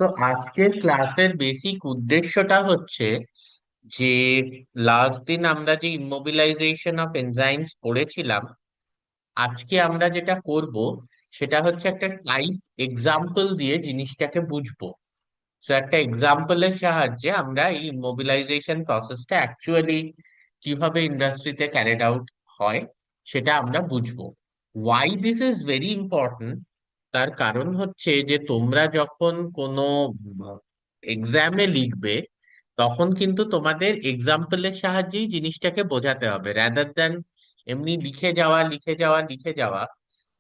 তো আজকের ক্লাসের বেসিক উদ্দেশ্যটা হচ্ছে যে লাস্ট দিন আমরা যে ইমোবিলাইজেশন অফ এনজাইমস পড়েছিলাম, আজকে আমরা যেটা করব সেটা হচ্ছে একটা টাইপ এক্সাম্পল দিয়ে জিনিসটাকে বুঝবো। সো একটা এক্সাম্পলের সাহায্যে আমরা এই ইমোবিলাইজেশন প্রসেসটা অ্যাকচুয়ালি কিভাবে ইন্ডাস্ট্রিতে ক্যারিড আউট হয় সেটা আমরা বুঝবো। Y this is very important, তার কারণ হচ্ছে যে তোমরা যখন কোনো এক্সামে লিখবে তখন কিন্তু তোমাদের এক্সাম্পলের সাহায্যেই জিনিসটাকে বোঝাতে হবে, রাদার দ্যান এমনি লিখে যাওয়া লিখে যাওয়া লিখে যাওয়া।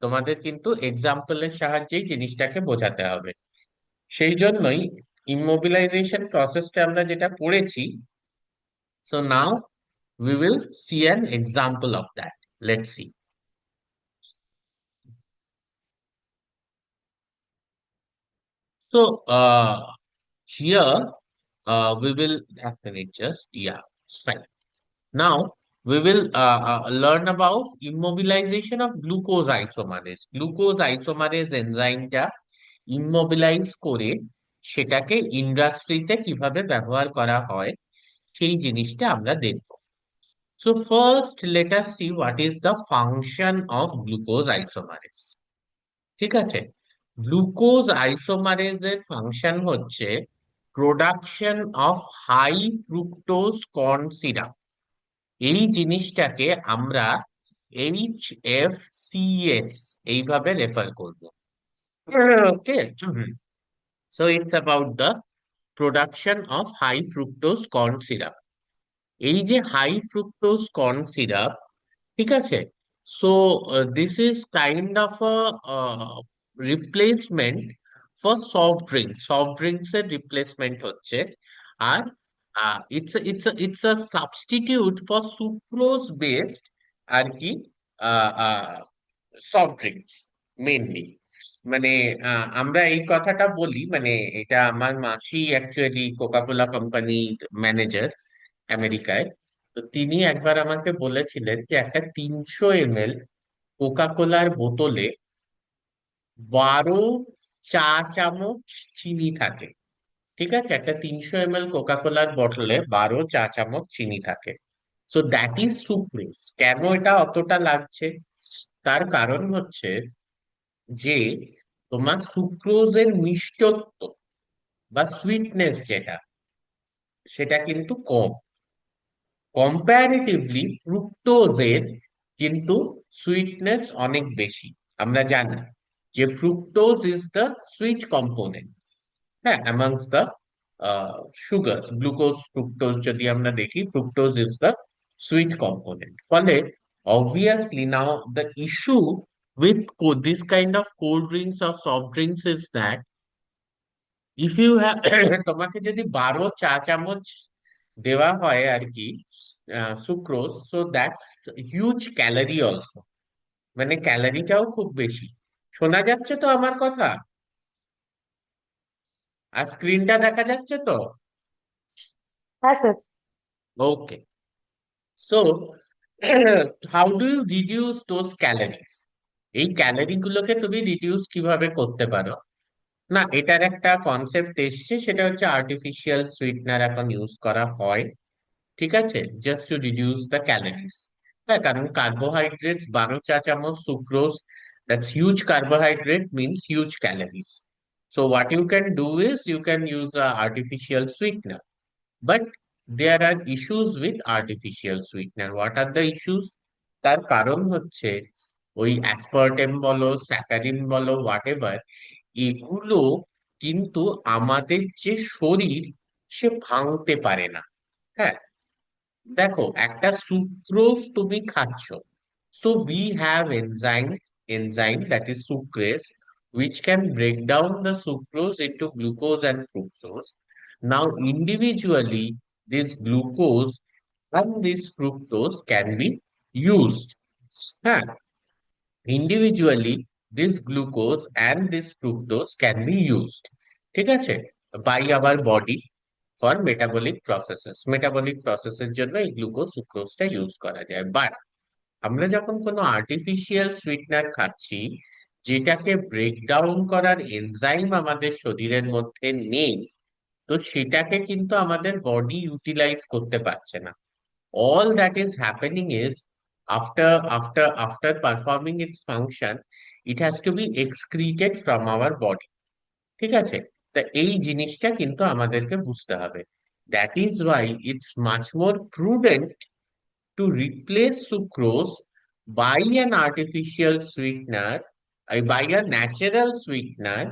তোমাদের কিন্তু এক্সাম্পলের সাহায্যেই জিনিসটাকে বোঝাতে হবে। সেই জন্যই ইমোবিলাইজেশন প্রসেসটা আমরা যেটা পড়েছি, so now we will see an example of that. Let's see. So here we will have minute just yeah, fine. Now we will learn about immobilization of glucose isomerase. Glucose isomerase এনজাইমটা ইমমোবিলাইজ করে সেটাকে ইন্ডাস্ট্রিতে কিভাবে ব্যবহার করা হয় সেই জিনিসটা আমরা দেখব। So first let us see what is the function of glucose isomerase. ঠিক আছে, গ্লুকোজ আইসোমারেজের ফাংশন হচ্ছে production of high fructose corn syrup. এই জিনিসটাকে আমরা HFCS এইভাবে রেফার করব। Okay, so it's about the production of high fructose corn syrup. এই যে হাই ফ্রুক্টোজ কর্ন সিরাপ, ঠিক আছে, so this is kind of a replacement for soft drinks. Soft drinks এর রিপ্লেসমেন্ট হচ্ছে। আর it's a substitute for sucrose based আর কি soft drinks mainly. মানে আমরা এই কথাটা বলি, মানে এটা আমার মাসি অ্যাকচুয়ালি কোকা কোলা কোম্পানির ম্যানেজার আমেরিকায়। তো তিনি একবার আমাকে বলেছিলেন যে একটা 300 ml কোকা কোলার বোতলে 12 চা চামচ চিনি থাকে। ঠিক আছে, একটা 300 ml কোকা কোলার বোতলে 12 চা চামচ চিনি থাকে। So that is sucrose. কেন এটা অতটা লাগছে? তার কারণ হচ্ছে যে তোমার সুক্রোজের মিষ্টত্ব বা সুইটনেস যেটা, সেটা কিন্তু কম। কম্পারেটিভলি ফ্রুক্টোজের কিন্তু সুইটনেস অনেক বেশি। আমরা জানি যে fructose is the sweet component, হ্যাঁ, amongst the sugar. Glucose fructose যদি আমরা দেখি, fructose is the sweet component. ফলে obviously now the issue with this kind of cold drinks or soft drinks is that if you have তোমাকে যদি 12 চা চামচ দেওয়া হয় আর কি sucrose, so that's huge calorie also. মানে ক্যালোরিটাও খুব বেশি। শোনা যাচ্ছে তো আমার কথা? আর স্ক্রিনটা দেখা যাচ্ছে তো? হ্যাঁ sir. Okay, so how do you reduce those calories? এই ক্যালোরি গুলোকে তুমি রিডিউস কিভাবে করতে পারো? না, এটার একটা কনসেপ্ট এসছে, সেটা হচ্ছে আর্টিফিশিয়াল সুইটনার এখন ইউজ করা হয়। ঠিক আছে, just to reduce the calories. হ্যাঁ, কারণ কার্বোহাইড্রেট 12 চা চামচ sucrose, that's huge carbohydrate means huge calories. So what you can do is you can use artificial sweetener. But there are issues with artificial sweetener. What are the issues? তার কারণ হচ্ছে ওই aspartame বলো, saccharin বলো, what ever, এগুলো কিন্তু আমাদের যে শরীর, সে ভাঙতে পারে না। হ্যাঁ, দেখো, একটা সুক্রোজ তুমি খাচ্ছ, so we have enzyme that is sucrase, which can break down the sucrose into glucose and fructose. Now individually this glucose and this fructose can be used. হ্যাঁ, individually this glucose and this fructose can be used, ঠিক আছে, by our body for metabolic processes. Metabolic প্রসেসের জন্য এই glucose সুক্রোজটা use করা যায়। But আমরা যখন কোনো আর্টিফিশিয়াল সুইটনার খাচ্ছি, যেটাকে ব্রেকডাউন করার এনজাইম আমাদের শরীরের মধ্যে নেই, তো সেটাকে কিন্তু আমাদের বডি ইউটিলাইজ করতে পারছে না। All that is happening is after performing its function, it has to be excreted from our body. ঠিক আছে? তা এই জিনিসটা কিন্তু আমাদেরকে বুঝতে হবে। That is why it's much more prudent to replace sucrose by an artificial sweetener, by a natural sweetener,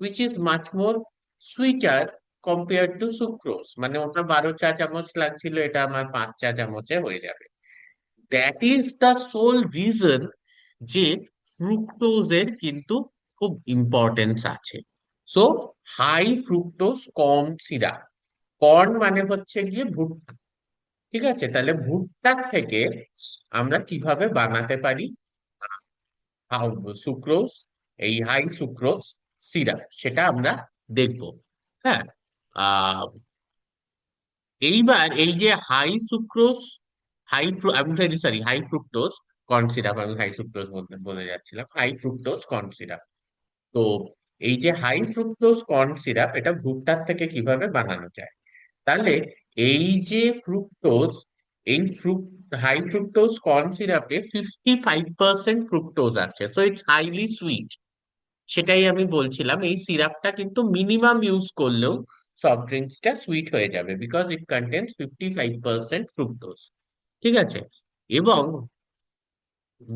which is much more sweeter compared to sucrose। মানে ওটা 12 চা চামচ লাগছিল, এটা আমার 5 চা চামচে হয়ে যাবে। That is the sole reason যে ফ্রুক্টোজের কিন্তু খুব ইম্পর্টেন্স আছে। So high fructose corn syrup, corn মানে হচ্ছে গিয়ে ভুট্টা। ঠিক আছে, তাহলে ভুট্টার থেকে আমরা কিভাবে বানাতে পারি সুক্রোজ, এই হাই সুক্রোজ সিরাপ, সেটা আমরা দেখব। হ্যাঁ, আহ এইবার এই যে হাই সুক্রোজ, আমি sorry, high fructose corn syrup, আমি হাই সুক্রোজ বলতে বলে যাচ্ছিলাম, হাই ফ্রুক্টোজ কর্ন সিরাপ। তো এই যে হাই ফ্রুক্টোজ কর্ন সিরাপ, এটা ভুট্টার থেকে কিভাবে বানানো যায়? তাহলে এই যে ফ্রুক্টোজ, এই হাই ফ্রুক্টোজ কর্ন সিরাপে 55% ফ্রুক্টোজ আছে, সো ইটস হাইলি সুইট। সেটাই আমি বলছিলাম, এই সিরাপটা কিন্তু মিনিমাম ইউজ করলেও সফট ড্রিঙ্কসটা সুইট হয়ে যাবে, বিকজ ইট কন্টেন্স 55% ফ্রুক্টোজ। ঠিক আছে, এবং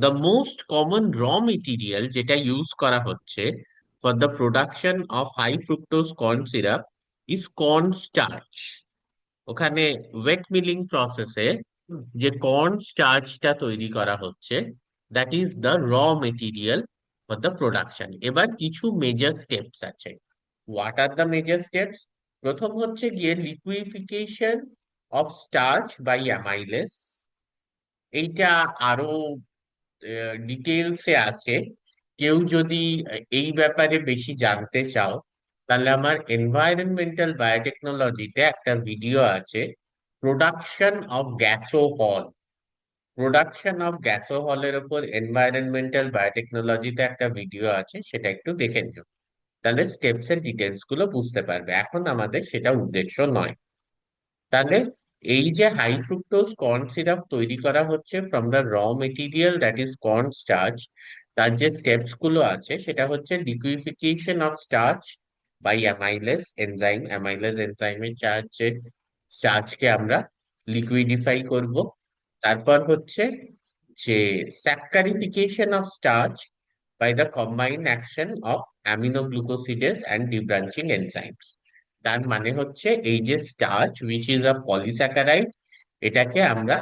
the most common raw material যেটা ইউজ করা হচ্ছে for the production of high fructose corn syrup is corn starch. ওখানে ওয়েট মিলিং প্রসেসে যে কর্ন স্টার্চটা তৈরি করা হচ্ছে, that is the raw material for the production. এবার কিছু মেজর স্টেপস আছে। What are the major steps? প্রথম হচ্ছে গিয়ে liquefaction of starch by amylase. এইটা আরো ডিটেলসে আছে। কেউ যদি এই ব্যাপারে বেশি জানতে চাও, তাহলে আমার এনভায়রনমেন্টাল বায়োটেকনোলজিতে একটা ভিডিও আছে, প্রোডাকশন অফ গ্যাসোহল। প্রোডাকশন অফ গ্যাসোহলের উপর এনভায়রনমেন্টাল বায়োটেকনোলজিতে একটা ভিডিও আছে, সেটা একটু দেখে নিও। তাহলে স্টেপস এর ডিটেলস গুলো বুঝতে পারবে। এখন আমাদের সেটা উদ্দেশ্য নয়। তাহলে এই যে হাই ফ্রুক্টোজ কর্ন সিরাপ তৈরি করা হচ্ছে from the raw material that is corn starch, তার যে স্টেপস গুলো আছে সেটা হচ্ছে liquefaction of starch by amylase enzyme. Amylase এনজাইমের সাহায্যে স্টার্চকে আমরা লিকুইডিফাই করব। তারপর হচ্ছে যে saccharification of starch by the combined action of aminoglucosidase and debranching enzymes. তার মানে হচ্ছে এই যে starch which is a polysaccharide, এটাকে আমরা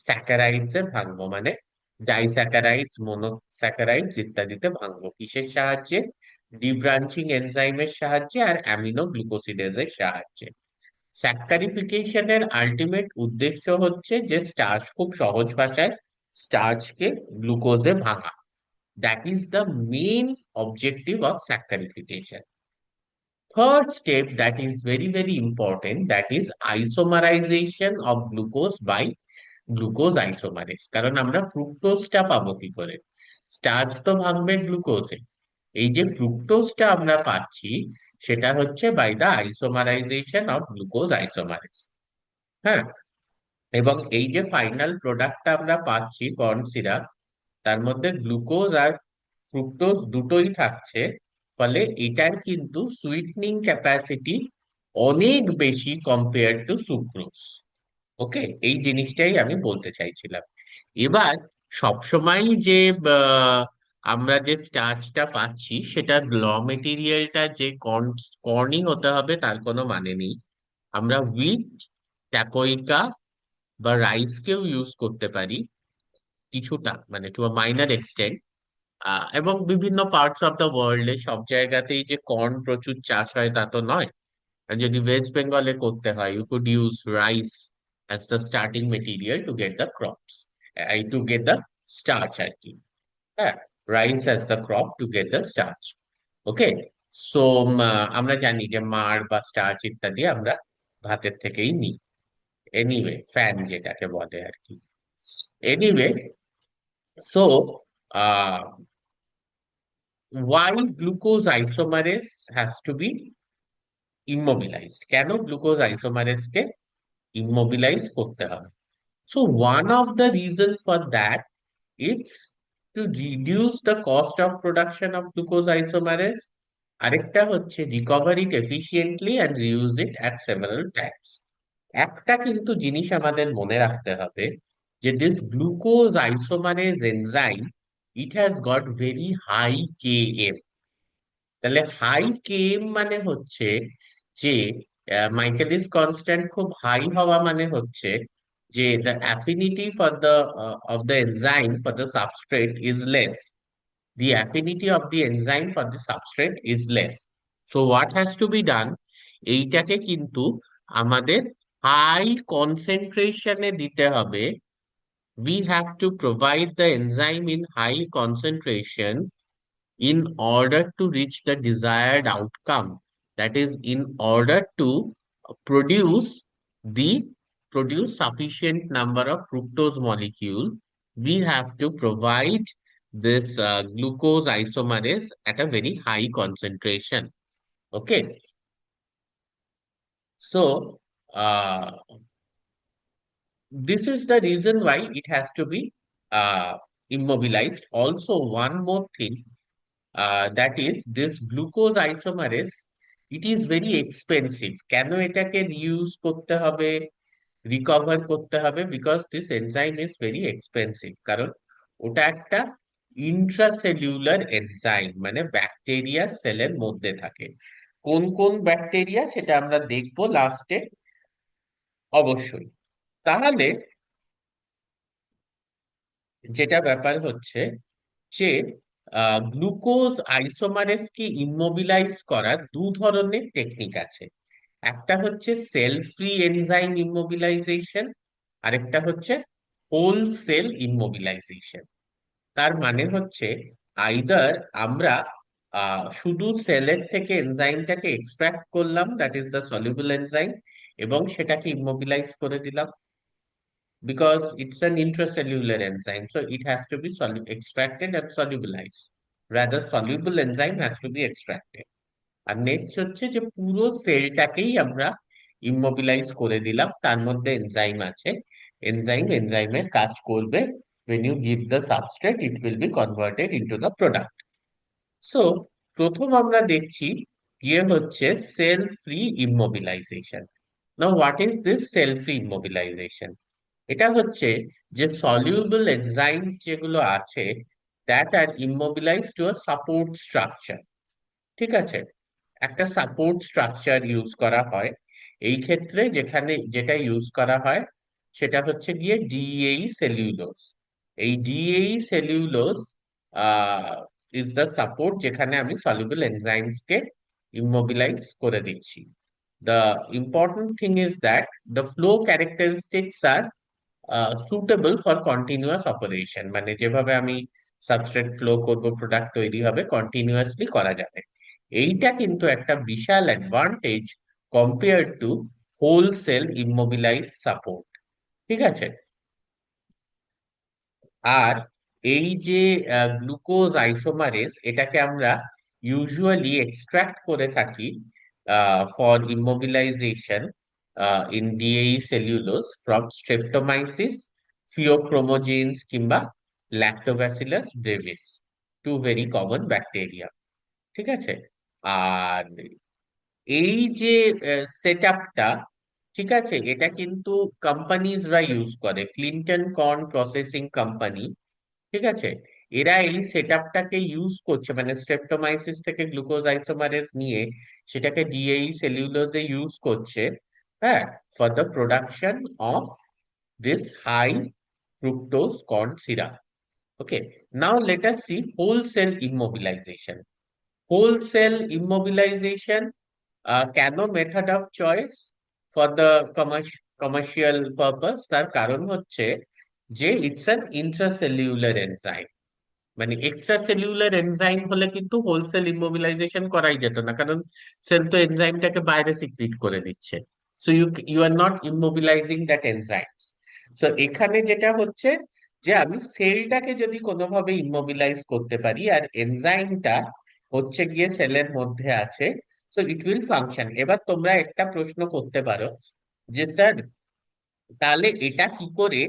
স্যাকারাইডস এ ভাঙবো, মানে ডাইস্যাকারাইডস, মোনোস্যাকারাইডস ইত্যাদিতে ভাঙবো। কিসের সাহায্যে? ডিব্রাঞ্চিং এনজাইমের সাহায্যে আর অ্যামিনো গ্লুকোসিডেজের সাহায্যে। স্যাকারিফিকেশনের আলটিমেট উদ্দেশ্য হচ্ছে যে স্টার্চ, খুব সহজ ভাষায়, স্টার্চকে গ্লুকোজে ভাঙা। That is the main objective of saccharification. Third step that is very, very important, that is isomerization of glucose by glucose isomerase। কারণ আমরা ফ্রুক্টোজটা পাবো কি করে? স্টার্চ তো ভাঙবে গ্লুকোজে, এই যে ফ্রুক্টোজটা আমরা পাচ্ছি সেটা হচ্ছে by the isomerisation of glucose isomerase. হ্যাঁ, এবং এই যে ফাইনাল প্রোডাক্টটা আমরা পাচ্ছি কর্ন সিরাপ, তার মধ্যে গ্লুকোজ আর ফ্রুক্টোজ দুটোই থাকছে। ফলে এটার কিন্তু সুইটনিং ক্যাপাসিটি অনেক বেশি কম্পেয়ার টু সুক্রোজ। ওকে, এই জিনিসটাই আমি বলতে চাইছিলাম। এবার সবসময় যে আহ, আমরা যে স্টার্চটা পাচ্ছি সেটার র মেটেরিয়ালটা যে কর্নই হতে হবে তার কোনো মানে নেই। আমরা হুইট, ট্যাপোইকা বা রাইসকেও ইউজ করতে পারি কিছুটা, মানে টু আ মাইনার এক্সটেন্ট। এবং বিভিন্ন পার্টস অফ দ্য ওয়ার্ল্ডে সব জায়গাতেই যে কর্ন প্রচুর চাষ হয় তা তো নয়। আর যদি ওয়েস্ট বেঙ্গলে করতে হয়, you could use rice as the starting material to get the crops, to get the starch আর কি। হ্যাঁ, rice as the crop to get the starch. Okay, so আমরা জানি যে মাড় বা স্টার্চ ইত্যাদি আমরা ভাতের থেকেই নিই। এনিওয়ে, ফ্যান যেটাকে বলে আর কি। Anyway, so why glucose isomerase has to be immobilized, কেন গ্লুকোজ আইসোমারেজকে ইমমোবিলাইজ করতে হবে? So one of the reason for that is to reduce the cost of production of glucose isomerase. আরেকটা হচ্ছে recover it efficiently and reuse it at several times. একটা কিন্তু জিনিস আমাদের মনে রাখতে হবে যে this glucose isomerase enzyme, it has got very high Km. তাহলে হাই Km মানে হচ্ছে যে মাইকেলিস কনস্ট্যান্ট খুব হাই হওয়া মানে হচ্ছে যে the affinity for the of the enzyme for the substrate is less. The affinity of the enzyme for the substrate is less. So what has to be done? এইটাকে কিন্তু আমাদের high কনসেন্ট্রেশনে দিতে হবে। We have to provide the enzyme in high concentration in order to reach the desired outcome. That is, in order to produce the produce sufficient number of fructose molecule, we have to provide this glucose isomerase at a very high concentration. Okay, so this is the reason why it has to be immobilized. Also, one more thing, that is this glucose isomerase, it is very expensive. কেন এটাকে reuse করতে হবে, recover করতে হবে? Because this enzyme is very expensive. কারণ ওটা একটা intracellular enzyme, মানে ব্যাকটেরিয়া সেলের মধ্যে থাকে। কোন কোন ব্যাকটেরিয়া সেটা আমরা দেখবো লাস্টে অবশ্যই। তাহলে যেটা ব্যাপার হচ্ছে যে গ্লুকোজ আইসোমারেজ কি ইমমোবিলাইজ করার দু ধরনের টেকনিক আছে। একটা হচ্ছে সেল ফ্রি এনজাইম ইমমোবিলাইজেশন, আরেকটা হচ্ছে হোল সেল ইমমোবিলাইজেশন। তার মানে হচ্ছে আইদার আমরা শুধু সেলের থেকে এনজাইমটাকে এক্সট্রাক্ট করলাম, that is the soluble enzyme, এবং সেটাকে ইমমোবিলাইজ করে দিলাম, because it's an intracellular enzyme, so it has to be extracted and solubilized. Rather, soluble enzyme has to be extracted. আর নেক্সট হচ্ছে যে পুরো সেলটাকেই আমরা ইমমোবিলাইজ করে দিলাম, তার মধ্যে এনজাইম আছে, এনজাইমের কাজ করবে। when you give the substrate it will be converted into the product. So প্রথম আমরা দেখছি গিয়ে হচ্ছে cell free immobilisation. Now what is this cell free immobilisation? এটা হচ্ছে যে সলিউবল এনজাইমস যেগুলো আছে that are immobilise to a support structure. ঠিক আছে, একটা সাপোর্ট স্ট্রাকচার ইউজ করা হয়। এই ক্ষেত্রে যেখানে যেটা ইউজ করা হয় সেটা হচ্ছে গিয়ে ডিএই সেলুলোজ। এই ডিএই সেলুলোজ ইজ দ্য সাপোর্ট, যেখানে আমি সলিউবল এনজাইমস কে ইমমোবিলাইজ করে দিচ্ছি। The important thing is that the flow characteristics are suitable for continuous operation, মানে যেভাবে আমি সাবস্ট্রেট ফ্লো করব, প্রোডাক্ট তৈরি হবে, কন্টিনিউয়াসলি করা যাবে। এইটা কিন্তু একটা বিশাল advantage compare to whole cell immobilise support. ঠিক আছে, আর এই যে গ্লুকোজ আইসোমারেজ, এটাকে আমরা ইউজুয়ালি এক্সট্রাক্ট করে থাকি for immobilisation in DEAE cellulose from Streptomyces, phaeochromogenes কিংবা Lactobacillus brevis, two very common bacteria. ঠিক আছে, আর এই যে সেট আপটা, ঠিক আছে, এটা কিন্তু কোম্পানিজরা ইউজ করে। ক্লিনটন কর্ন প্রসেসিং কোম্পানি, ঠিক আছে, এরা এই সেট আপটাকে ইউজ করছে, মানে স্ট্রেপ্টোমাইসিস থেকে গ্লুকোজ আইসোমারেজ নিয়ে সেটাকে ডিএই সেলুলোজে ইউজ করছে, হ্যাঁ, for the production of this high fructose corn syrup. Okay, now let us see whole cell immobilisation. Whole cell immobilisation কেন method of choice for the commercial purpose? তার কারণ হচ্ছে যে ইটস অ্যান ইন্ট্রাসেলুলার এনজাইম। মানে এক্সট্রা সেলুলার এনজাইম হলে কিন্তু wholesale immobilisation করাই যেত না, কারণ সেল তো এনজাইমটাকে বাইরে সিক্রিট করে দিচ্ছে। So you you are not immobilising that enzymes. So এখানে যেটা হচ্ছে যে আমি সেলটাকে যদি কোনোভাবে ইমোবিলাইজ করতে পারি, আর এনজাইমটা হচ্ছে গিয়ে সেলের মধ্যে আছে, সো ইট উইল ফাংশন। এবার তোমরা একটা প্রশ্ন করতে পারো যে স্যার, তাহলে এটা কি করে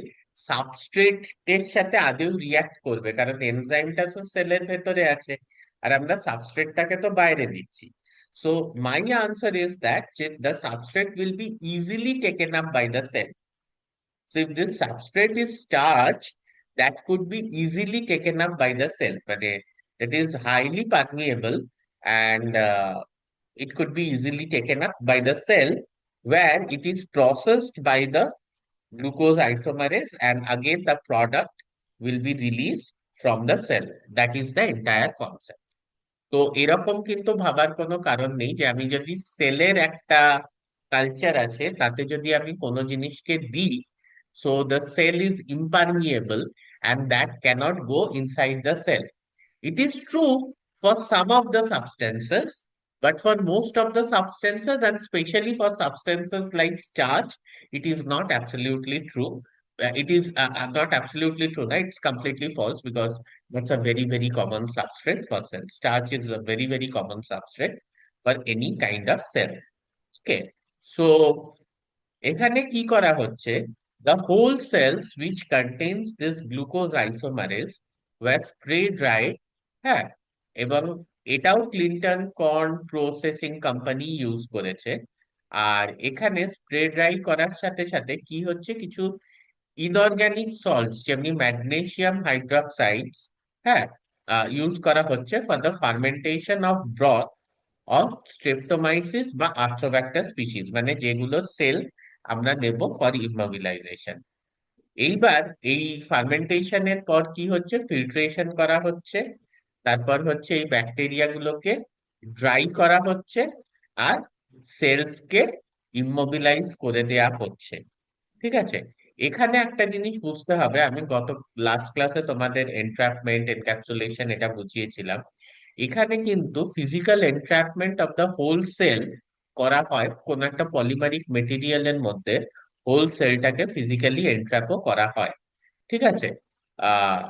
সাবস্ট্রেট এর সাথে আদৌ রিয়াক্ট করবে, কারণ এনজাইমটা তো সেলের ভেতরে আছে আর আমরা সাবস্ট্রেটটাকে তো বাইরে দিচ্ছি। So my answer is that the substrate will be easily taken up by the cell. So if this substrate is starch, that could be easily taken up by the cell, but that is highly permeable, and it could be easily taken up by the cell, where it is processed by the glucose isomerase, and again the product will be released from the cell. That is the entire concept. তো এরকম কিন্তু ভাবার কোনো কারণ নেই যে আমি যদি সেলের একটা কালচার আছে তাতে যদি আমি কোনো জিনিসকে দিই, so the cell is impermeable and that cannot go inside the cell. It is true for some of the substances, but for most of the substances, and especially for substances like starch, it is not absolutely true. It is not absolutely true, right? It's completely false, because that's a very, very common substrate for cell. Starch is a very, very common substrate for any kind of cell. Okay. So এখানে কি করা হচ্ছে, the whole cells which contains this glucose isomerase were spray dried, হ্যাঁ, এবং এটাও Clinton corn processing company use করেছে। আর এখানে spray dry করার সাথে সাথে কি হচ্ছে, কিছু ইনঅর্গানিক সল্টস যেমনি ম্যাগনেসিয়াম হাইড্রক্সাইডস, হ্যাঁ, ইউজ করা হচ্ছে for the fermentation of broth of Streptomyces বা আর্থ্রোব্যাক্টার স্পিসিস, মানে যেগুলো সেল আমরা নেব ফর ইমোবিলাইজেশন। এইবার এই ফার্মেন্টেশনের পর কি হচ্ছে, ফিল্ট্রেশন করা হচ্ছে, তারপর হচ্ছে এই ব্যাকটেরিয়া গুলোকে ড্রাই করা হচ্ছে, আর সেলসকে ইমোবিলাইজ করে দেয়া হচ্ছে। ঠিক আছে। এখানে একটা জিনিস বুঝতে হবে, আমি গত লাস্ট ক্লাসে তোমাদের এনট্র্যাপমেন্ট এনক্যাপসুলেশন এটা বুঝিয়েছিলাম। এখানে কিন্তু physical entrapment of the whole cell করা হয় কোন একটা পলিমারিক মেটেরিয়ালের মধ্যে, হোল সেলটাকে ফিজিক্যালি এনট্র্যাপও করা হয়। ঠিক আছে। আহ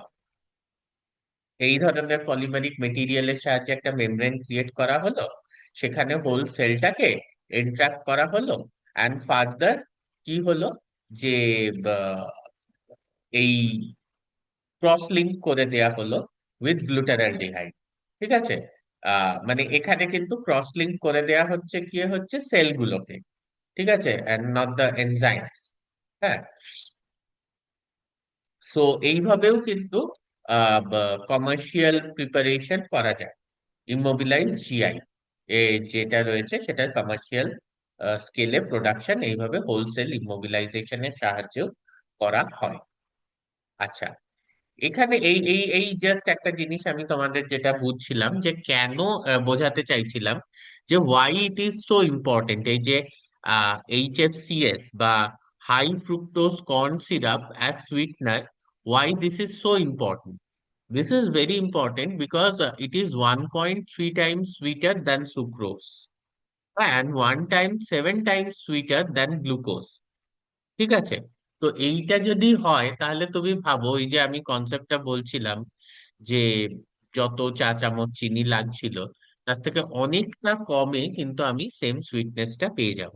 এই ধরনের পলিমারিক মেটেরিয়ালের সাহায্যে একটা মেমব্রেন ক্রিয়েট করা হলো, সেখানে হোল সেলটাকে এনট্র্যাপ করা হলো, অ্যান্ড ফার্দার কি হলো, যে আহ, এই ক্রস লিঙ্ক করে দেয়া হলো উইথ গ্লুটারালডিহাইড। ঠিক আছে। মানে এখানে কিন্তু ক্রস লিঙ্ক করে দেয়া হচ্ছে কি হচ্ছে, সেলগুলোকে। ঠিক আছে, এন্ড নট দ্য এনজাইমস। হ্যাঁ। সো এইভাবেও কিন্তু কমার্শিয়াল প্রিপারেশন করা যায়। ইমোবিলাইজ জিআই যেটা রয়েছে সেটার কমার্শিয়াল স্কেলে প্রোডাকশন এইভাবে হোলসেল ইমোবিলাইজেশনের সাহায্যে করা হয়। আচ্ছা, এখানে এই এই এই জাস্ট একটা জিনিস আমি তোমাদের যেটা বুঝছিলাম, যে কেন বোঝাতে চাইছিলাম যে why it is so important, এই যে এইচএফসিএস বা high fructose corn syrup as sweetener, why this is so important. This is very important because it is 1.3 times sweeter than sucrose and 7 times sweeter than glucose. ঠিক আছে। তো এইটা যদি হয় তাহলে তুমি ভাবো, এই যে আমি কনসেপ্টটা বলছিলাম যে যত চা চামচ চিনি লাগছিল তার থেকে অনেকটা কমে কিন্তু আমি সেম সুইটনেসটা পেয়ে যাব।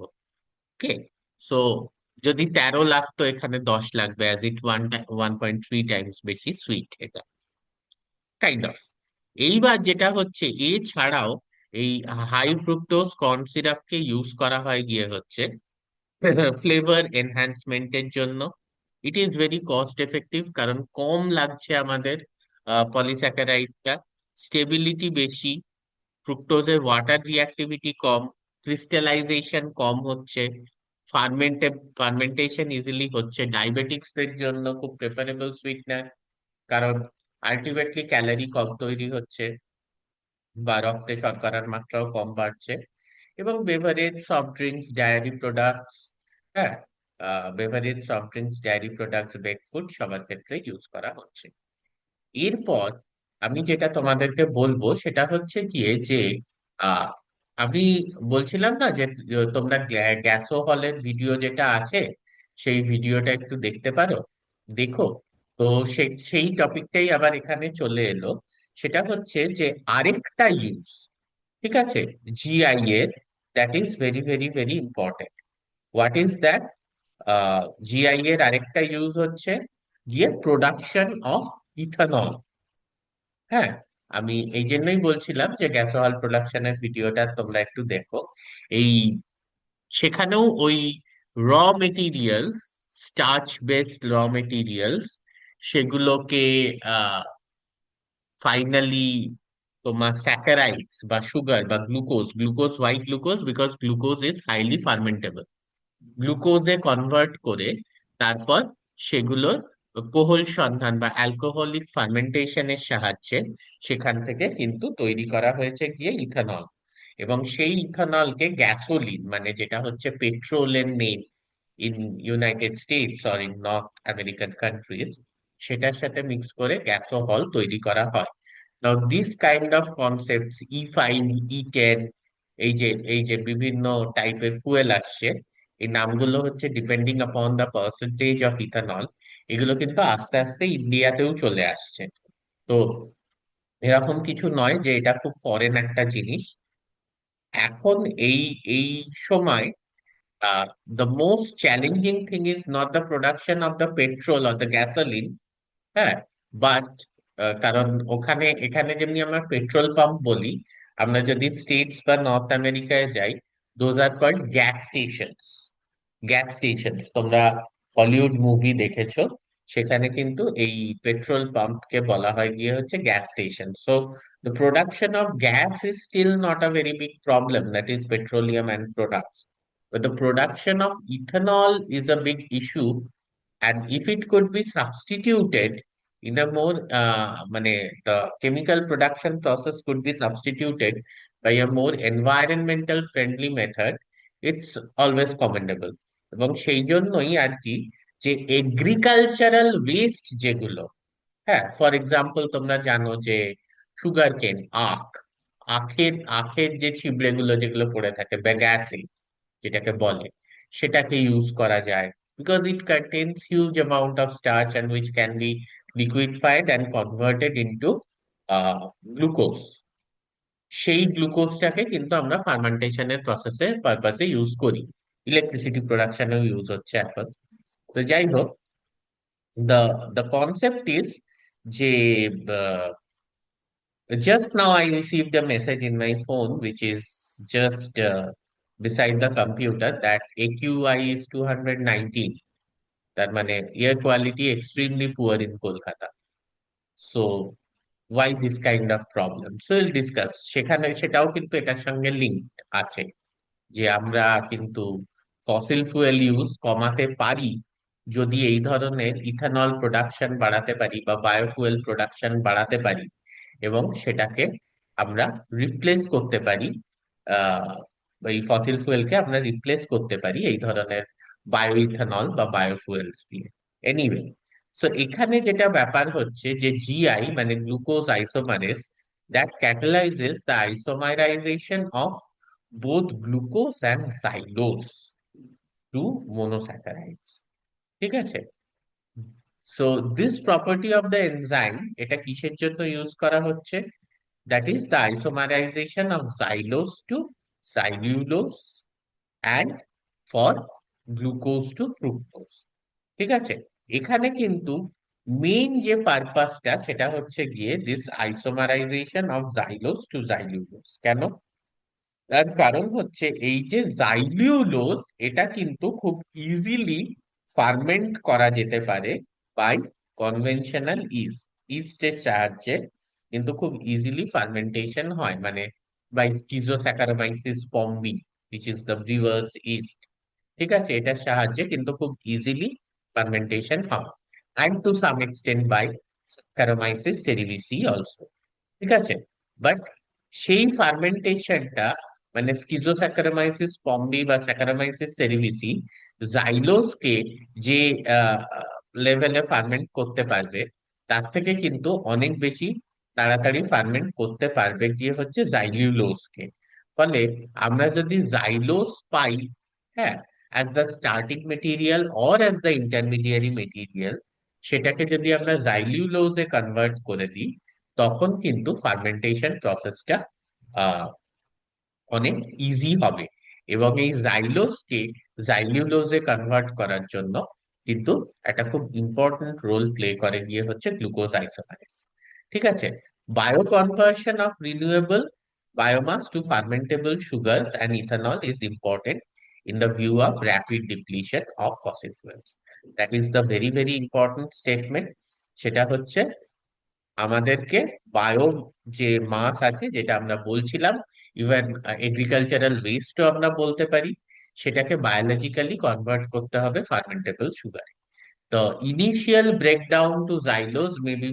ওকে। সো যদি 13 লাগতো, এখানে 10 লাগবে, অ্যাজ ইট 1.3 টাইমস বেশি সুইট এটা, কাইন্ড অফ। এইবার যেটা হচ্ছে, এছাড়াও এই হাই ফ্রুক্টোজ কর্ন সিরাপকে ইউজ করা হয় গিয়ে হচ্ছে ফ্লেভার এনহ্যান্সমেন্টের জন্য। It is very cost effective, কারণ কম লাগছে আমাদের পলিস্যাকারাইডটা, স্টেবিলিটি বেশি, ফ্রুক্টোজের ওয়াটার রিঅ্যাক্টিভিটি কম, ক্রিস্টালাইজেশন কম হচ্ছে, ফার্মেন্টেশন ইজিলি হচ্ছে, ডায়াবেটিক্সদের জন্য খুব প্রেফারেবল সুইটনার, কারণ আলটিমেটলি ক্যালোরি কম তৈরি হচ্ছে বা রক্তে শর্করার মাত্রাও কম বাড়ছে। এবং beverage soft drinks dairy products, হ্যাঁ, beverage soft drinks dairy products bake food সবার ক্ষেত্রে ইউজ করা হচ্ছে। এরপর আমি যেটা তোমাদেরকে বলবো সেটা হচ্ছে গিয়ে যে আহ আমি বলছিলাম না যে তোমরা গ্যাসো হলের ভিডিও যেটা আছে সেই ভিডিওটা একটু দেখতে পারো, দেখো। তো সেই টপিকটাই আবার এখানে চলে এলো। সেটা হচ্ছে যে আরেকটা ইউজ, ঠিক আছে, জিআই এর, that is very very very important. What is that? GI এর আরেকটা ইউজ হচ্ছে গিয়ে প্রোডাকশন অফ ইথানল। হ্যাঁ, আমি এই জন্যই বলছিলাম যে গ্যাসোহল প্রোডাকশনের ভিডিওটা তোমরা একটু দেখো। এই সেখানেও ওই raw materials, starch based raw materials, সেগুলোকে ফাইনালি তোমার স্যাকারাইডস বা সুগার বা glucose, why glucose, because glucose is highly fermentable, গ্লুকোজে কনভার্ট করে তারপর সেগুলোর কোহল সন্ধান বা অ্যালকোহলিক ফার্মেন্টেশনের সাহায্যে সেখান থেকে কিন্তু তৈরি করা হয়েছে গিয়ে ইথানল। এবং সেই ইথানলকে গ্যাসোলিন, মানে যেটা হচ্ছে পেট্রোলের name in United States or in North American countries, সেটার সাথে মিক্স করে গ্যাসোহল তৈরি করা হয়। Now this kind of concepts, E5, E10, এই যে বিভিন্ন টাইপের ফুয়েল আসছে, এই নামগুলো হচ্ছে depending upon the percentage of ethanol. এগুলো কিন্তু আস্তে আস্তে ইন্ডিয়াতেও চলে আসছে। তো এরকম কিছু নয় যে এটা খুব ফরেন একটা জিনিস। এখন এই এই সময় the most challenging thing is not the production of the petrol or the gasoline, হ্যাঁ, বাট কারণ এখানে যেমনি আমরা পেট্রোল পাম্প বলি, আমরা যদি স্টেটস বা নর্থ আমেরিকায় যাই, those are called gas stations. Gas stations তোমরা হলিউড মুভি দেখেছো, সেখানে কিন্তু এই পেট্রোল পাম্পকে বলা হয় গিয়ে হচ্ছে gas station. So the production of gas is still not a very big problem, that is petroleum and products, but the production of ethanol is a big issue. And if it could be substituted in a more মানে the chemical production process could be substituted by a more environmental friendly method, it's always commendable. এবং সেই জন্যই আর কি, যে agricultural West যেগুলো, হ্যাঁ, for example তোমরা জানো যে সুগার কেন, আখ, আখের যে ছিবড়েগুলো যেগুলো পড়ে থাকে, ব্যাগাসি যেটাকে বলে, সেটাকে ইউজ করা যায়, because it contains huge amount of starch and which can be liquefied and converted into glucose. সেই গ্লুকোজটাকে কিন্তু আমরা ফার্মেন্টেশনের প্রসেসে পারপাসে ইউজ করি, ইলেকট্রিসিটি প্রোডাকশনেও ইউজ হচ্ছে এখন। তো যাই হোক, the the concept is যে just now I received a message in my phone which is just beside the computer that AQI is 219. তার মানে air quality extremely poor in Kolkata. So why this kind of problem? So we'll discuss. সেটাও কিন্তু এটার সঙ্গে link আছে, যে আমরা কিন্তু ফসিল ফুয়েল ইউজ কমাতে পারি যদি এই ধরনের ইথানল প্রোডাকশন বাড়াতে পারি বা বায়োফুয়েল প্রোডাকশন বাড়াতে পারি, এবং সেটাকে আমরা রিপ্লেস করতে পারি। আহ এই ফসিল ফুয়েলকে আমরা রিপ্লেস করতে পারি এই ধরনের বায়ো ইথানল বা বায়োফুয়েলস দিয়ে। এনিওয়ে, সো এখানে যেটা ব্যাপার হচ্ছে যে জিআই মানে glucose isomerase, that catalyzes the isomerization of both glucose and xylose to monosaccharides, ঠিক আছে। So this property of the enzyme, এটা কিসের জন্য ইউজ করা হচ্ছে? That is the isomerization of xylose to xylulose and for glucose to fructose, ঠিক আছে। এখানে কিন্তু মেইন যে পারপাসটা সেটা হচ্ছে গিয়ে দিস আইসোমারাইজেশন অফ জাইলোজ টু জাইলিউলোজ। কেন? তার কারণ হচ্ছে এই যে জাইলিউলোজ, এটা কিন্তু খুব ইজিলি ফার্মেন্ট করা যেতে পারে বাই কনভেনশনাল ইস্টের সাহায্যে, কিন্তু খুব ইজিলি ফার্মেন্টেশন হয়, মানে by স্কিজোস্যাকারোমাইসিস পম্বি, which is the brewer's yeast, ঠিক আছে, এটার সাহায্যে কিন্তু খুব ইজিলি ফার্মেন্টেশন হয়, and to some extent by Saccharomyces cerevisiae also, ঠিক আছে। বাট সেই ফার্মেন্টেশনটা, মানে স্কিজোস্যাকারোমাইসিস পম্বি বা স্যাকারোমাইসিস সেরিভিসি জাইলোসকে যে লেভেলে ফার্মেন্ট করতে পারবে, তার থেকে কিন্তু অনেক বেশি তাড়াতাড়ি ফার্মেন্ট করতে পারবে গিয়ে হচ্ছে জাইলিউলোজকে। ফলে আমরা যদি জাইলোস পাই, হ্যাঁ, as the starting material or as the intermediary material, সেটাকে যদি আমরা জাইলিউলোজে কনভার্ট করে দিই, তখন কিন্তু ফার্মেন্টেশন প্রসেসটা অনেক ইজি হবে। এবং এই জাইলোসকে জাইলিউলোজে কনভার্ট করার জন্য কিন্তু একটা খুব ইম্পর্টেন্ট রোল প্লে করে গিয়ে হচ্ছে গ্লুকোজ আইসোমারেজ। ঠিক আছে। Bio conversion of renewable biomass to fermentable sugars and ethanol is important in the view of rapid depletion of fossil fuels. That is the very, very important statement. সেটা হচ্ছে আমাদেরকে bio যে মাস আছে, যেটা আমরা বলছিলাম, ইভেন এগ্রিকালচারাল ওয়েস্টও আমরা বলতে পারি, সেটাকে বায়োলজিক্যালি কনভার্ট করতে হবে fermentable sugar. The initial breakdown to xylose may be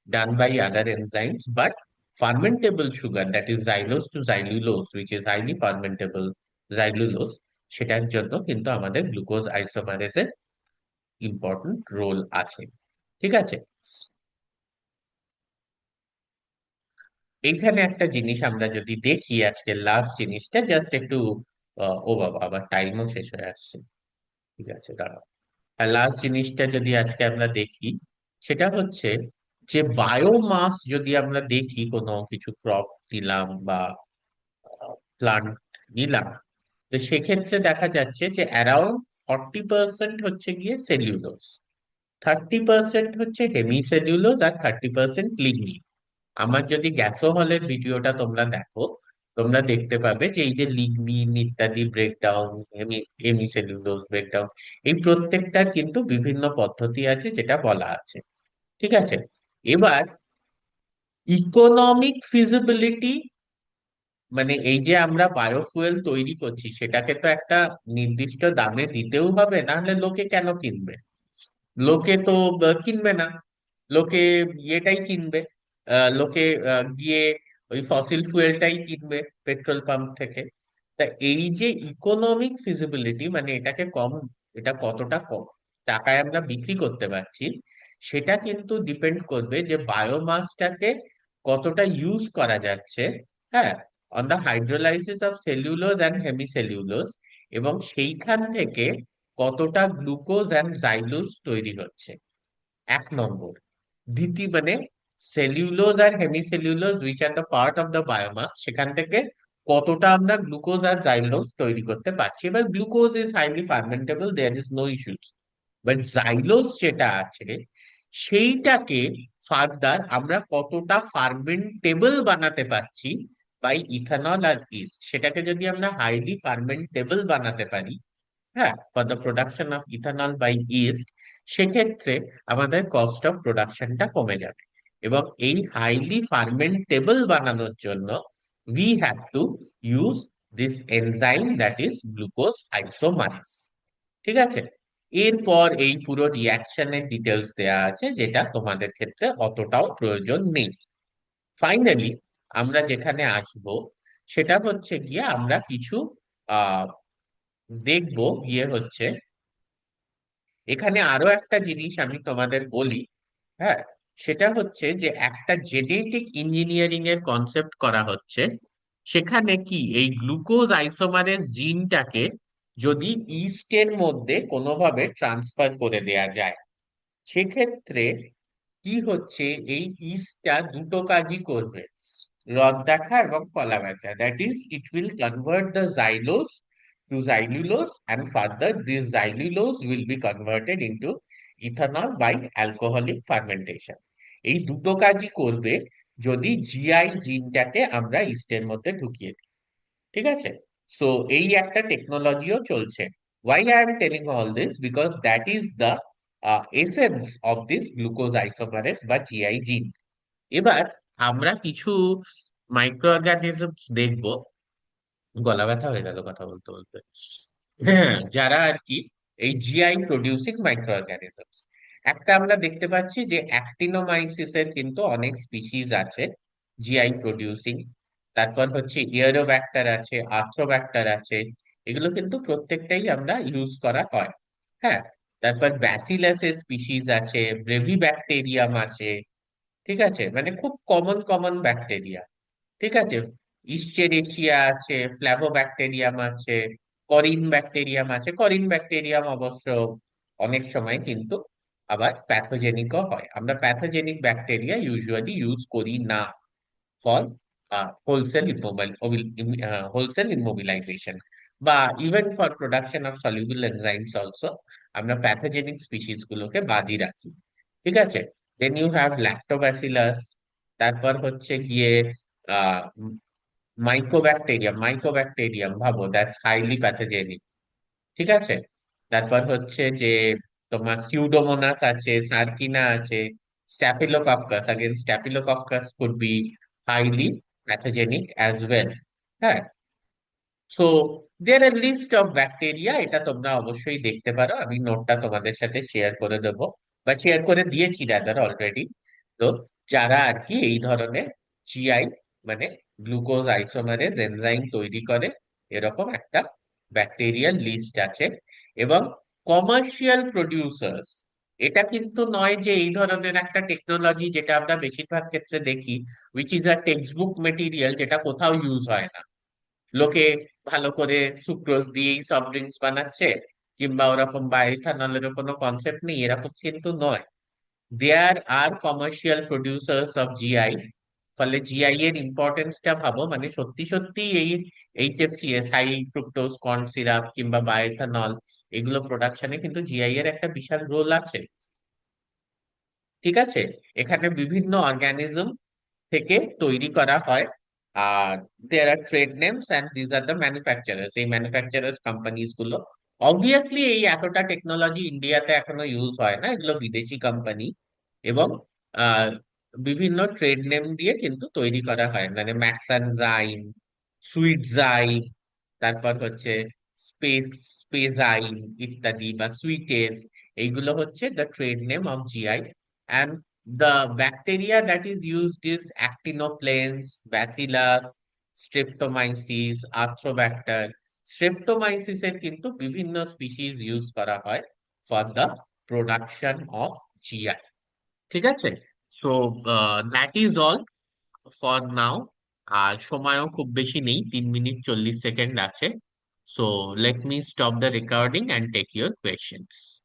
done by other enzymes, but fermentable sugar, that is xylose to xylulose, which is highly fermentable xylulose, সেটার জন্য কিন্তু আমাদের গ্লুকোজ আইসোমারেজের ইম্পর্টেন্ট রোল আছে। ঠিক আছে। এইখানে একটা জিনিস আমরা যদি দেখি, আজকে লাস্ট জিনিসটা জাস্ট একটু ও বাবা, আবার টাইমও শেষ হয়ে আসছে। ঠিক আছে, দাঁড়াও। আর লাস্ট জিনিসটা যদি আজকে আমরা দেখি, সেটা হচ্ছে যে বায়োমাস যদি আমরা দেখি, কোনো কিছু ক্রপ নিলাম বা প্লান্ট নিলাম, তো সেক্ষেত্রে দেখা যাচ্ছে যে অ্যারাউন্ড 40% হচ্ছে গিয়ে সেলুলোজ, 30% হচ্ছে হেমিসেলুলোজ, আর 30% লিগনিন। আমার যদি গ্যাসো হলের ভিডিওটা তোমরা দেখো, তোমরা দেখতে পাবে যে এই যে লিগনিন ইত্যাদি ব্রেকডাউন, হেমিসেলুলোজ ব্রেকডাউন, এই প্রত্যেকটার কিন্তু বিভিন্ন পদ্ধতি আছে যেটা বলা আছে। ঠিক আছে। এবার ইকোনমিক ফিজিবিলিটি, মানে এই যে আমরা বায়োফুয়েল তৈরি করছি, সেটাকে তো একটা নির্দিষ্ট দামে দিতেও হবে, নাহলে লোকে কেন কিনবে? লোকে তো কিনবে না। লোকে ইয়েটাই কিনবে, লোকে গিয়ে ওই ফসিল ফুয়েলটাই কিনবে পেট্রোল পাম্প থেকে। তা এই যে ইকোনমিক ফিজিবিলিটি, মানে এটাকে কম, এটা কতটা কম টাকায় আমরা বিক্রি করতে পারছি, সেটা কিন্তু ডিপেন্ড করবে যে বায়োমাসটাকে কতটা ইউজ করা যাচ্ছে। হ্যাঁ, on the hydrolysis of cellulose and hemicellulose, এবং সেইখান থেকে কতটা গ্লুকোজ অ্যান্ড জাইলুজ তৈরি হচ্ছে, এক নম্বর। মানে সেলুলোজ আর hemicellulose which are the part of the biomass, সেখান থেকে কতটা আমরা গ্লুকোজ আর জাইলোজ তৈরি করতে পারছি। এবার glucose is highly fermentable, there is no issues, but xylose যেটা আছে, সেইটাকে ফার্দার আমরা কতটা ফার্মেন্টেবল বানাতে পারছি বাই ইথানল আর ইস্ট, সেটাকে যদি আমরা হাইলি ফার্মেন্টেবল বানাতে পারি, হ্যাঁ, for the production of ethanol by yeast, সেক্ষেত্রে আমাদের কস্ট অফ প্রোডাকশনটা কমে যাবে। এবং এই হাইলি ফার্মেন্টেবল বানানোর জন্য we have to use this enzyme, that is glucose isomerase. ঠিক আছে। এরপর এই পুরো রিয়াকশনের ডিটেলস দেয়া আছে, যেটা তোমাদের ক্ষেত্রে অতটাও প্রয়োজন নেই। ফাইনালি আমরা যেখানে আসব, সেটা হচ্ছে গিয়ে আমরা কিছু আহ দেখবো গিয়ে হচ্ছে, এখানে আরো একটা জিনিস আমি তোমাদের বলি। হ্যাঁ, সেটা হচ্ছে যে একটা জেনেটিক ইঞ্জিনিয়ারিং এর কনসেপ্ট করা হচ্ছে। সেখানে কি এই গ্লুকোজ আইসোমারেজ জিনটাকে যদি ইস্টের মধ্যে কোনোভাবে ট্রান্সফার করে দেয়া যায়, সেক্ষেত্রে কি হচ্ছে, এই ইস্টটা দুটো কাজই করবে, রদ দেখা এবং কলা বেচা। That is, it will convert the xylose to xylulose, and further this xylulose will be converted into ethanol by alcoholic fermentation. এই দুটো কাজই করবে যদি জিআই জিনটাকে আমরা ইস্টের মধ্যে ঢুকিয়ে দিই। ঠিক আছে। সো এই একটা টেকনোলজিও চলছে। Why I am telling all this, because that is the essence of this glucose isomerase বা জিআই জিন। এবার আমরা কিছু মাইক্রো অর্গানিজমস দেখবো, গলা ব্যথা হয়ে গেল কথা বলতে বলতে, হ্যাঁ, যারা আর কি এই জিআই প্রডিউসিং মাইক্রো অর্গানিজমস। একটা আমরা দেখতে পাচ্ছি যে অ্যাক্টিনোমাইসিস এর কিন্তু অনেক স্পিসিস আছে জিআই প্রডিউসিং। তারপর হচ্ছে ইয়েরোব্যাক্টার আছে, আর্থ্রোব্যাক্টার আছে, এগুলো কিন্তু প্রত্যেকটাই আমরা ইউজ করা হয়। হ্যাঁ। তারপর ব্যাসিলাস এর স্পিসিস আছে, ব্রেভি ব্যাকটেরিয়াম আছে। ঠিক আছে, মানে খুব কমন কমন ব্যাকটেরিয়া। ঠিক আছে। ইশ্চেরেসিয়া আছে, ফ্ল্যাভোব্যাকটেরিয়াম আছে, করিন ব্যাকটেরিয়াম আছে। করিন ব্যাকটেরিয়াম অবশ্য অনেক সময় কিন্তু আবার প্যাথোজেনিকও হয়। আমরা প্যাথোজেনিক ব্যাকটেরিয়া ইউজুয়ালি ইউজ করি না ফর হোলসেল ইমোবিলাইজেশন বা even for production of soluble enzymes also আমরা প্যাথোজেনিক স্পিসিস গুলোকে বাদই রাখি। ঠিক আছে। দেন ইউ হ্যাভ ল্যাক্টোব্যাসিলাস, তারপর হচ্ছে গিয়ে আহ মাইকোব্যাকটেরিয়াম ভাবো, দ্যাটস হাইলি প্যাথোজেনিক। ঠিক আছে। তারপর হচ্ছে যে তোমার সিউডোমোনাস আছে, সার্কিনা আছে, Staphylococcus, again Staphylococcus could be highly pathogenic as well. হ্যাঁ। So there are list of bacteria, এটা তোমরা অবশ্যই দেখতে পারো, আমি নোটটা তোমাদের সাথে শেয়ার করে দেবো বা শেয়ার করে দিয়েছি রাদার অলরেডি। তো যারা আর কি এই ধরনের জিআই মানে গ্লুকোজ আইসোমারেজ এনজাইম তৈরি করে, এরকম একটা ব্যাকটেরিয়াল লিস্ট আছে। এবং কমার্শিয়াল প্রডিউসার্স, এটা কিন্তু নয় যে এই ধরনের একটা টেকনোলজি যেটা আমরা বেশিরভাগ ক্ষেত্রে দেখি, which is a text book material, যেটা কোথাও ইউজ হয় না। লোকে ভালো করে সুক্রোজ দিয়েই সফট ড্রিঙ্কস বানাচ্ছে, কিংবা ওরকম বা ইথানলেরও কোনো কনসেপ্ট নেই, এরকম কিন্তু নয়। দেয়ার আর কমার্শিয়াল প্রডিউসার্স অফ জিআই। ফলে জিআই এর ইম্পর্টেন্সটা ভাবো, মানে সত্যি সত্যি এই এইচএফসিএস, হাই ফ্রুক্টোজ কর্ন সিরাপ কিংবা বায়োএথানল, এগুলো প্রোডাকশনে কিন্তু জিআই এর একটা বিশাল রোল আছে। ঠিক আছে। এখানে বিভিন্ন অর্গানিজম থেকে তৈরি করা হয়। আর there are trade names and these are the manufacturers, এই ম্যানুফ্যাকচারার্স কোম্পানিজ গুলো। অবভিয়াসলি এই এতটা টেকনোলজি ইন্ডিয়াতে এখনো ইউজ হয় না, এগুলো বিদেশি কোম্পানি। এবং আহ, বিভিন্ন ট্রেড নেম দিয়ে কিন্তু তৈরি করা হয়, মানে ম্যাক্সানজাইম, সুইটজাইম, তারপর হচ্ছে স্পেস স্পেজাইম ইত্যাদি, বা সুইটেস, এইগুলো হচ্ছে the trade name of GI. And the bacteria that is used is actinoplanes, bacillus, streptomyces, arthrobacter. Streptomyces এর কিন্তু বিভিন্ন স্পিসিস ইউজ করা হয় for the production of GI. ঠিক আছে। So that is all for now. আর সময়ও খুব বেশি নেই, 3 মিনিট 40 সেকেন্ড আছে। So let me stop the recording and take your questions.